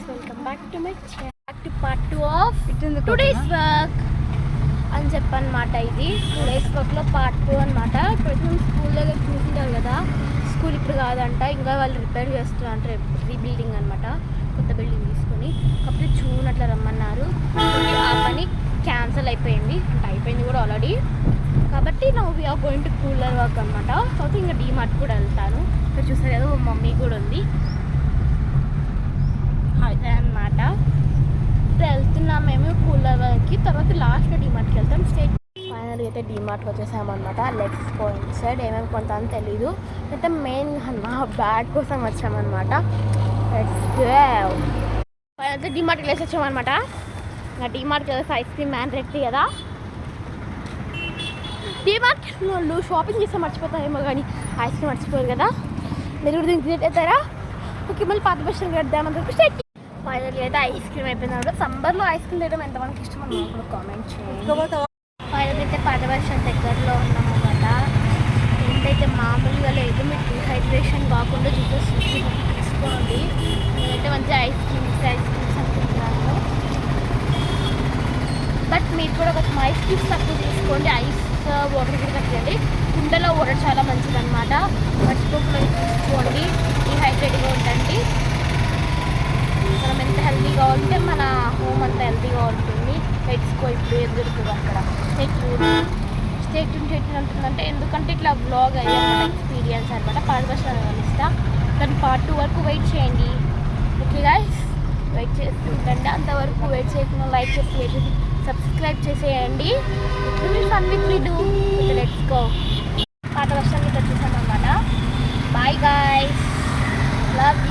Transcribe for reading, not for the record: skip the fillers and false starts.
Welcome back to my channel, back to part 2 of today's work అని చెప్పనమాట. ఇది 2 days వర్క్లో part 2 అనమాట. ఇప్పుడైతే మేము స్కూల్ దగ్గర చూసింటారు కదా, స్కూల్ ఇప్పుడు కాదంట, ఇంకా వాళ్ళు రిపేర్ చేస్తున్నారు, రీబిల్డింగ్ అనమాట. కొత్త బిల్డింగ్ తీసుకొని కాకపోతే జూన్ అట్లా రమ్మన్నారు. ఆ పని క్యాన్సిల్ అయిపోయింది, అంటే అయిపోయింది కూడా ఆల్రెడీ. కాబట్టి నా we're going to cooler work అనమాట. కాకపోతే ఇంకా డీమార్ట్ కూడా వెళ్తాను. ఇక్కడ చూసారు కదా, మా మమ్మీ కూడా ఉంది అదే అనమాట. ఇప్పుడు వెళ్తున్నాం మేము కూలర్ వర్క్కి. తర్వాత లాస్ట్లో డీమార్ట్కి వెళ్తాం. స్టేట్ ఫైనల్గా అయితే డీమార్ట్కి వచ్చేసామన్నమాట. లెగ్స్ పోయింట్ సైడ్ ఏమేమి కొంత అని తెలీదు. అయితే మెయిన్గా మా బ్యాగ్ కోసం వచ్చామన్నమాట. ఫైనల్ అయితే డీమార్ట్కి వెళ్ళేసి వచ్చామన్నమాట. ఇంకా డీమార్ట్కి వెళ్ళేసి ఐస్ క్రీమ్ మ్యాన్ రెడ్డి కదా, డీమార్ట్లో షాపింగ్ చేస్తే మర్చిపోతామేమో కానీ ఐస్ క్రీమ్ మర్చిపోరు కదా. మీరు కూడా దీనికి క్రియేట్ అవుతారా? ఓకే, మళ్ళీ పాత బస్సులు కడదామని స్టేట్. ఫైనల్గా అయితే ఐస్ క్రీమ్ అయిపోయింది. సమ్మర్లో ఐస్ క్రీమ్ తినడం ఎంతమందికి ఇష్టం అని కూడా కామెంట్ చేయండి. ఫైనల్గా అయితే పాత బస్సు దగ్గరలో ఉన్నాం అన్నమాట. ఏంటైతే మామూలుగా లేదు, మీకు డిహైడ్రేషన్ కాకుండా జ్యూసెస్ తీసుకోండి. నేనైతే మంచిగా ఐస్ క్రీమ్స్ అనుకుంటున్నాను. బట్ మీరు కూడా కొంచెం ఐస్ క్రీమ్స్ తక్కువ తీసుకోండి. ఐస్ వాటర్ కూడా తగ్గండి. కుండలో వాటర్ చాలా మంచిది అనమాట. మర్చిపోకుండా తీసుకోండి, డిహైడ్రేట్గా ఉండండి. మనం ఎంత హెల్తీగా ఉంటే మన హోమ్ అంతా హెల్తీగా ఉంటుంది. పెట్టుకో ఇప్పుడు ఎదురుతుంది అక్కడ స్టేట్ ఉంటుందంటే, ఎందుకంటే ఇట్లా బ్లాగ్ అయ్యామన్నమాట, ఎక్స్పీరియన్స్ అనమాట. పాత బస్సులో కలుస్తా, కానీ పార్ట్ 2 వరకు వెయిట్ చేయండి. ఓకే గైస్, వెయిట్ చేస్తుంటండి. అంతవరకు వెయిట్ చేయకుండా లైక్ చేసి సబ్స్క్రైబ్ చేసేయండి. ఇప్పుడు ఫన్ విత్ మీ డూ. Let's go. పాత బస్టాండ్కి వచ్చేసాం అనమాట. Bye guys, love you.